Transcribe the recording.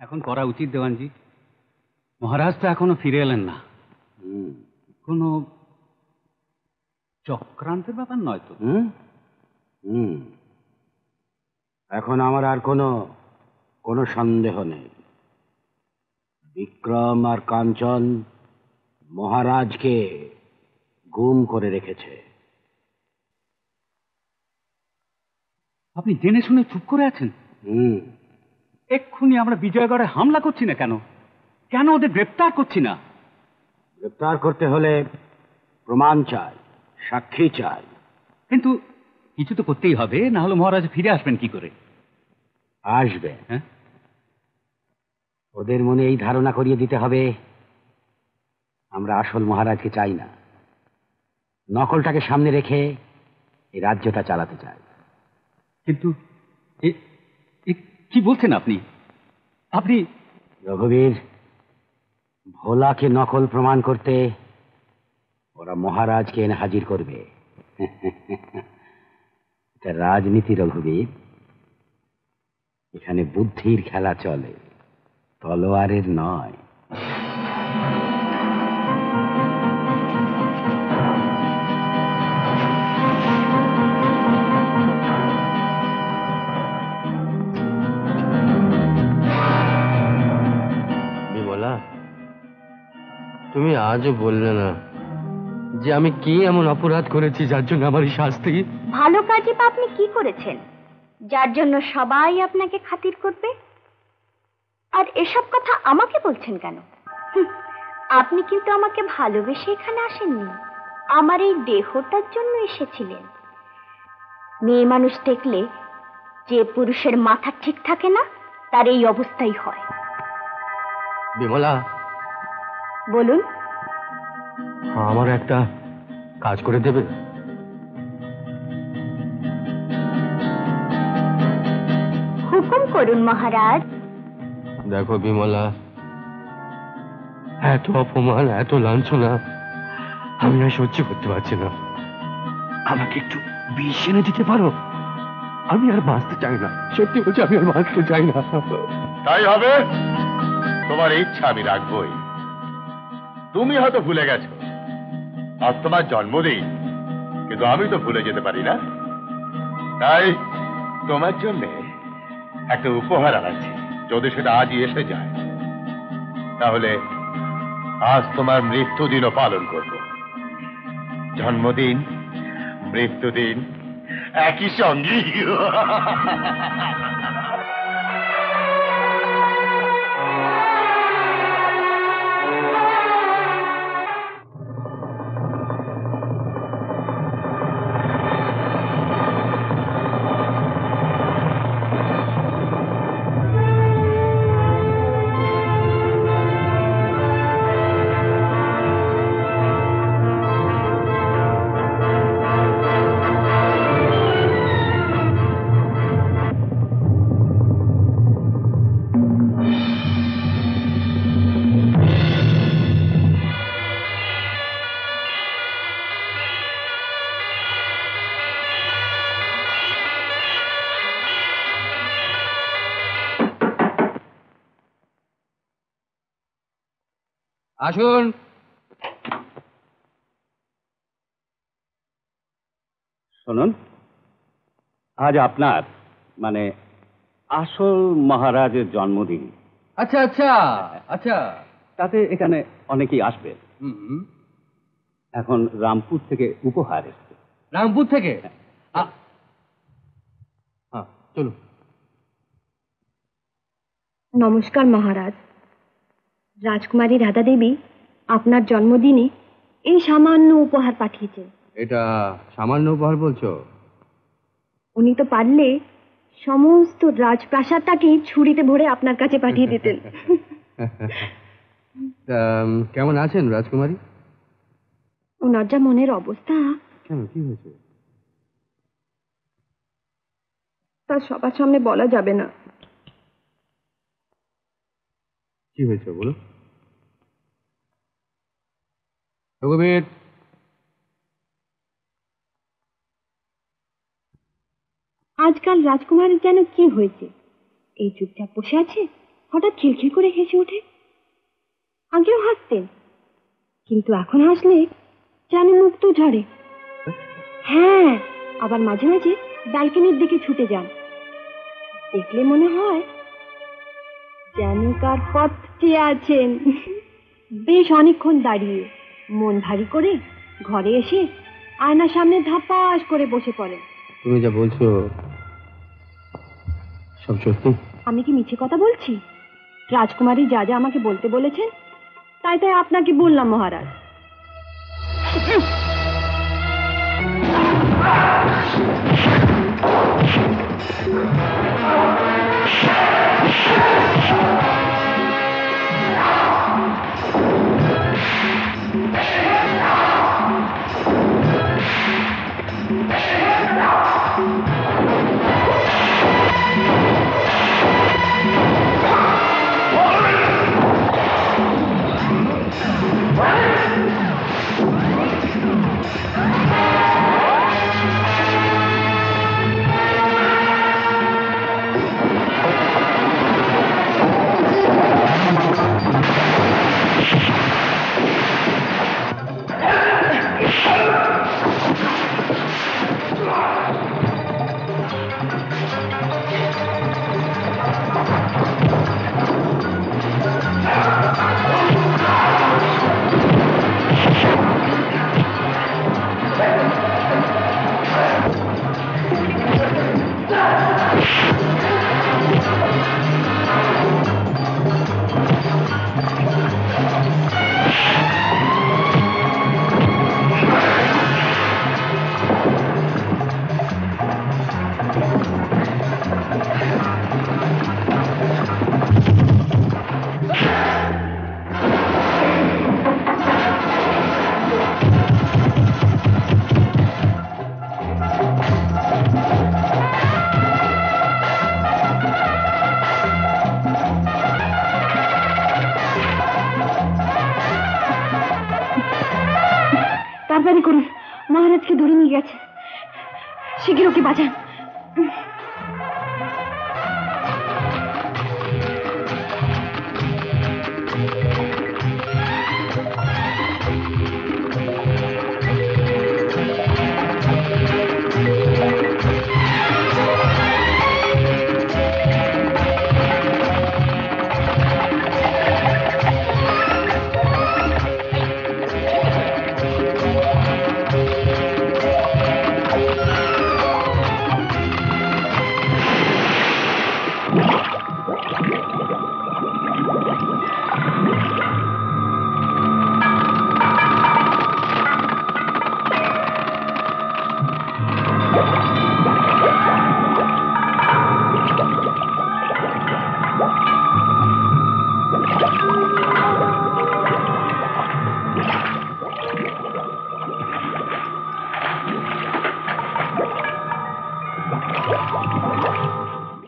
এখন করা উচিত দেওয়ানজি। মহারাজ তো এখনো ফিরে এলেন না। কোনো চক্রান্তের ব্যাপার নয় তো? এখন আমার আর কোনো সন্দেহ নেই। বিক্রম আর কাঞ্চন মহারাজকে গুম করে রেখেছে। আপনি জেনে শুনে চুপ করে আছেন? এক্ষুনি আমরা বিজয়গড়ে হামলা করছি না কেন? কেন ওদের গ্রেপ্তার করছি না? গ্রেপ্তার করতে হলে প্রমাণ চাই, সাক্ষী চাই। কিন্তু কিছু তো করতেই হবে, না হলে মহারাজ ফিরে আসবেন কি করে? আসবে। ওদের মনে এই ধারণা করিয়ে দিতে হবে আমরা আসল মহারাজকে চাই না, নকলটাকে সামনে রেখে এই রাজ্যটা চালাতে চাই। কিন্তু কি বলছেন আপনি? আপনি রঘুবীর, ভোলাকে নকল প্রমাণ করতে ওরা মহারাজকে এনে হাজির করবে। এটা রাজনীতি রঘুবীর, এখানে বুদ্ধির খেলা চলে, তলোয়ারের নয়। বিমলা, তুমি আজও বললে না যে আমি কি এমন অপরাধ করেছি যার জন্য আমার এই শাস্তি। ভালো কাজে বা আপনি কি করেছেন যার জন্য সবাই আপনাকে খাতির করবে? আর এসব কথা আমাকে বলছেন কেন? আপনি কিন্তু আমাকে ভালোবেসে এখানে আসেননি, আমার এই দেহটার জন্য এসেছিলেন। মেয়ে মানুষ দেখলে যে পুরুষের মাথা ঠিক থাকে না তার এই অবস্থাই হয়। বিমলা, বলুন। আমার একটা কাজ করে দেবে? হুকুম করুন মহারাজ। দেখো বিমলা, এত অপমান, এত লাঞ্ছনা আমি আর সহ্য করতে পারছি না। আমাকে একটু বিষ এনে দিতে পারো? আমি আর বাঁচতে চাই না, সত্যি বলছি, আমি আর বাঁচতে চাই না। তাই হবে, তোমার ইচ্ছা আমি রাখবই। তুমি হয়তো ভুলে গেছো আজ তোমার জন্মদিন, কিন্তু আমি তো ভুলে যেতে পারি না। তাই তোমার জন্য একটা উপহার আনাচ্ছি। যদি সেটা আজই এসে যায় তাহলে আজ তোমার মৃত্যুদিনও পালন করব। জন্মদিন, মৃত্যুদিন একই সঙ্গে। আসুন। শুনুন, আজ আপনার মানে আসল মহারাজের জন্মদিন। আচ্ছা আচ্ছা আচ্ছা, তাতে এখানে অনেকেই আসবে। এখন রামপুর থেকে উপহার এসছে। রামপুর থেকে? হ্যাঁ, চলুন। নমস্কার মহারাজ। রাজকুমারী রাধা দেবী আপনার জন্মদিনে এই সামান্য উপহার পাঠিয়েছেন। এটা সামান্য উপহার বলছো? উনি তো পারলে সমস্ত রাজপ্রাসাদটাকে ছুরিতে ভরে আপনার কাছে পাঠিয়ে দিতেন। কেমন আছেন রাজকুমারী? ওনার যা মনের অবস্থা। কেন, কি হয়েছে? তা সবার সামনে বলা যাবে না। কি হয়েছে বলো। রঘুবীর, আজকাল রাজকুমারীর যেন কি হয়েছে, এই চুপচাপ বসে আছে, হঠাৎ খিলখিল করে হেসে ওঠে। আগেও হাসতেন, কিন্তু এখন হাসলে যেন মুখ তো ঝরে। হ্যাঁ, আবার মাঝে মাঝে ব্যালকনির দিকে ছুটে যান। দেখলে মনে হয় যেন কার পথ চেয়ে আছেন। বেশ অনেকক্ষণ দাঁড়িয়ে মন ভারী করে ঘরে এসে আয়নার সামনে ধাপাস করে বসে পড়েন। তুমি যা বলছো সব সত্যি? আমি কি মিছে কথা বলছি? রাজকুমারী যা যা আমাকে বলতে বলেছেন তাই তাই আপনাকে বললাম মহারাজ। তাড়াতাড়ি করুন, মহারাজকে ধরে নিয়ে গেছে। শিগগির ওকে বাঁচান।